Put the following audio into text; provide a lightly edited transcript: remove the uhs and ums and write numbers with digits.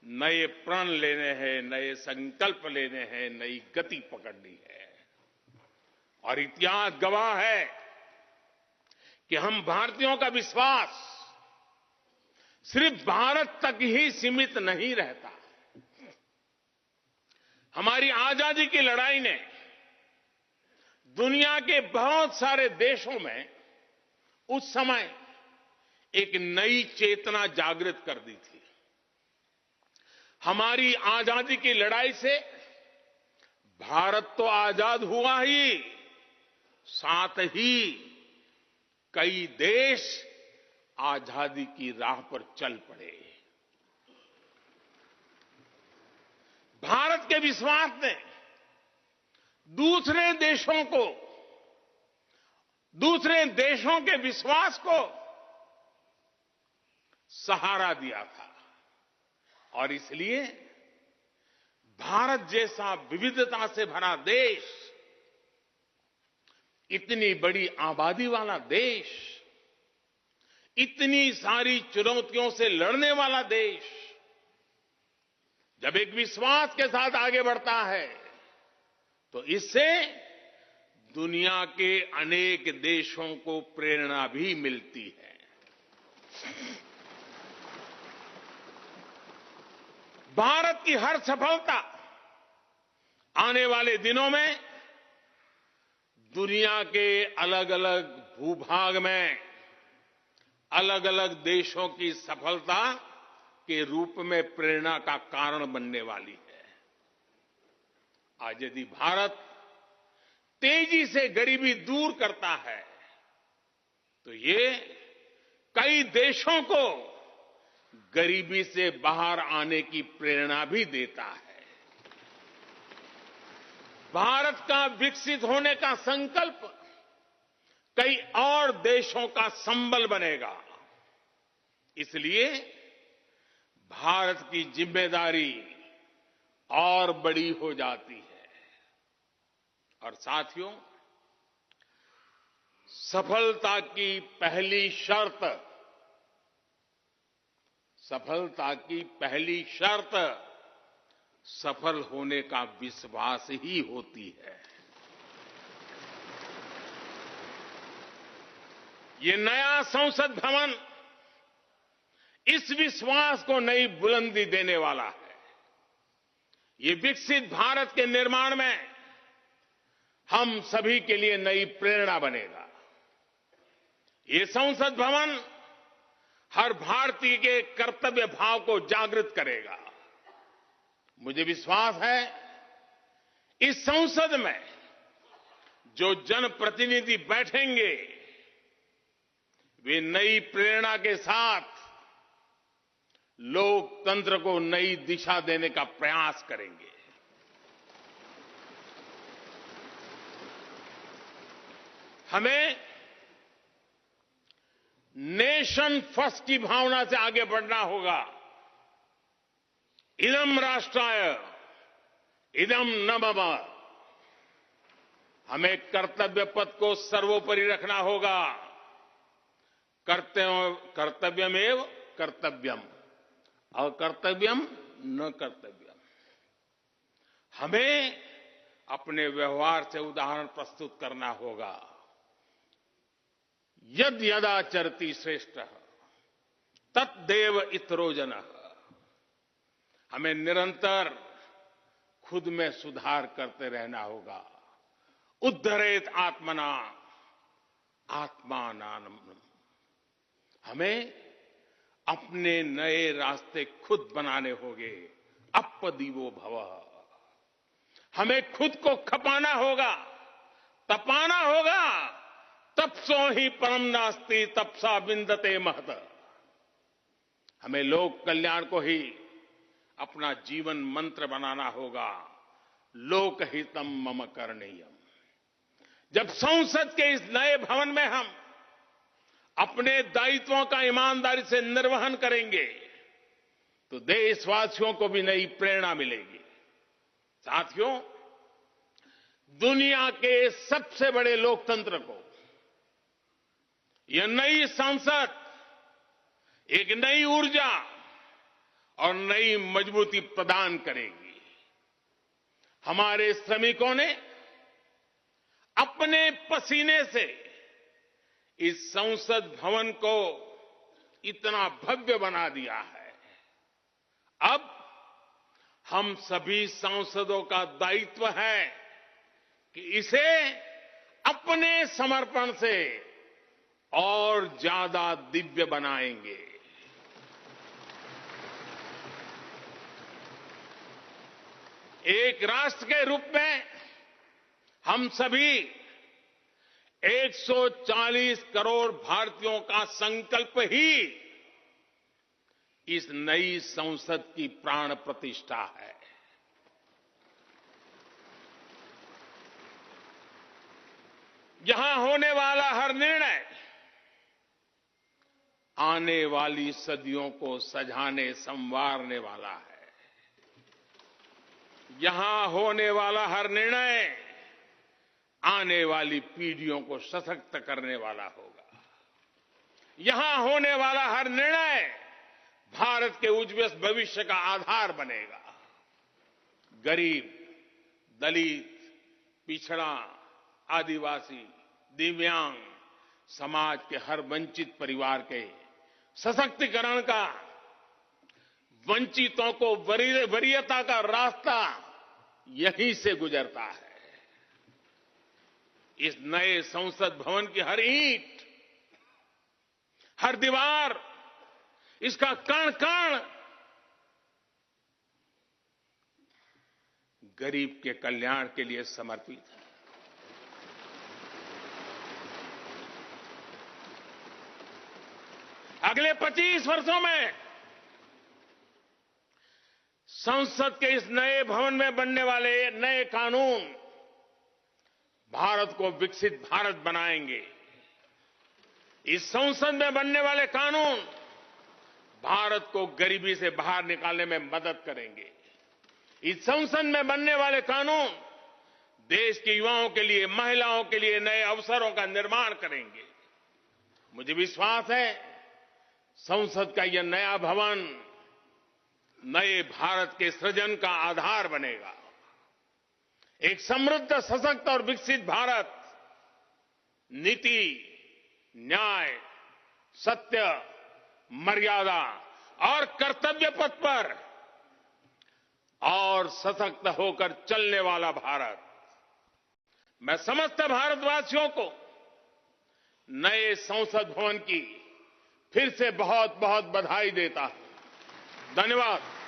नए प्रण लेने हैं, नए संकल्प लेने हैं, नई गति पकड़नी है। और इतिहास गवाह है कि हम भारतीयों का विश्वास सिर्फ भारत तक ही सीमित नहीं रहता। हमारी आजादी की लड़ाई ने दुनिया के बहुत सारे देशों में उस समय एक नई चेतना जागृत कर दी थी। हमारी आजादी की लड़ाई से भारत तो आजाद हुआ ही, साथ ही कई देश आजादी की राह पर चल पड़े। भारत के विश्वास ने दूसरे देशों के विश्वास को सहारा दिया था। और इसलिए भारत जैसा विविधता से भरा देश, इतनी बड़ी आबादी वाला देश, इतनी सारी चुनौतियों से लड़ने वाला देश जब एक विश्वास के साथ आगे बढ़ता है तो इससे दुनिया के अनेक देशों को प्रेरणा भी मिलती है। भारत की हर सफलता आने वाले दिनों में दुनिया के अलग अलग भूभाग में अलग अलग देशों की सफलता के रूप में प्रेरणा का कारण बनने वाली है। आज यदि भारत तेजी से गरीबी दूर करता है तो ये कई देशों को गरीबी से बाहर आने की प्रेरणा भी देता है। भारत का विकसित होने का संकल्प कई और देशों का संबल बनेगा। इसलिए भारत की जिम्मेदारी और बड़ी हो जाती है। और साथियों, सफलता की पहली शर्त सफल होने का विश्वास ही होती है। ये नया संसद भवन इस विश्वास को नई बुलंदी देने वाला है। ये विकसित भारत के निर्माण में हम सभी के लिए नई प्रेरणा बनेगा। ये संसद भवन हर भारतीय के कर्तव्य भाव को जागृत करेगा। मुझे विश्वास है इस संसद में जो जनप्रतिनिधि बैठेंगे वे नई प्रेरणा के साथ लोकतंत्र को नई दिशा देने का प्रयास करेंगे। हमें नेशन फर्स्ट की भावना से आगे बढ़ना होगा। इदम राष्ट्राय इदम न मम। हमें कर्तव्य पथ को सर्वोपरि रखना होगा। कर्तव्यमेव कर्तव्यम और कर्तव्यम न कर्तव्यम। हमें अपने व्यवहार से उदाहरण प्रस्तुत करना होगा। यद यदाचरति श्रेष्ठः तत्देव इतरो जनः। हमें निरंतर खुद में सुधार करते रहना होगा। उद्धरेत आत्मना आत्मानाम्। हमें अपने नए रास्ते खुद बनाने होंगे। अपदीवो भवः। हमें खुद को खपाना होगा, तपाना होगा। तपसो ही परम नास्ति तपसा विंदते महत। हमें लोक कल्याण को ही अपना जीवन मंत्र बनाना होगा। लोकहितम मम करणीयम। जब संसद के इस नए भवन में हम अपने दायित्वों का ईमानदारी से निर्वहन करेंगे तो देशवासियों को भी नई प्रेरणा मिलेगी। साथियों, दुनिया के सबसे बड़े लोकतंत्र को यह नई संसद एक नई ऊर्जा और नई मजबूती प्रदान करेगी। हमारे श्रमिकों ने अपने पसीने से इस संसद भवन को इतना भव्य बना दिया है। अब हम सभी सांसदों का दायित्व है कि इसे अपने समर्पण से और ज्यादा दिव्य बनाएंगे। एक राष्ट्र के रूप में हम सभी 140 करोड़ भारतीयों का संकल्प ही इस नई संसद की प्राण प्रतिष्ठा है। यहां होने वाला हर निर्णय आने वाली सदियों को सजाने संवारने वाला है। यहां होने वाला हर निर्णय आने वाली पीढ़ियों को सशक्त करने वाला होगा। यहां होने वाला हर निर्णय भारत के उज्जवल भविष्य का आधार बनेगा। गरीब, दलित, पिछड़ा, आदिवासी, दिव्यांग, समाज के हर वंचित परिवार के सशक्तिकरण का, वंचितों को वरीयता का रास्ता यहीं से गुजरता है। इस नए संसद भवन की हर ईंट, हर दीवार, इसका कण कण गरीब के कल्याण के लिए समर्पित है। अगले 25 वर्षों में संसद के इस नए भवन में बनने वाले नए कानून भारत को विकसित भारत बनाएंगे। इस संसद में बनने वाले कानून भारत को गरीबी से बाहर निकालने में मदद करेंगे। इस संसद में बनने वाले कानून देश के युवाओं के लिए, महिलाओं के लिए नए अवसरों का निर्माण करेंगे। मुझे विश्वास है संसद का यह नया भवन नए भारत के सृजन का आधार बनेगा। एक समृद्ध, सशक्त और विकसित भारत नीति, न्याय, सत्य, मर्यादा और कर्तव्य पथ पर और सशक्त होकर चलने वाला भारत। मैं समस्त भारतवासियों को नए संसद भवन की फिर से बहुत बहुत बधाई देता हूं। धन्यवाद।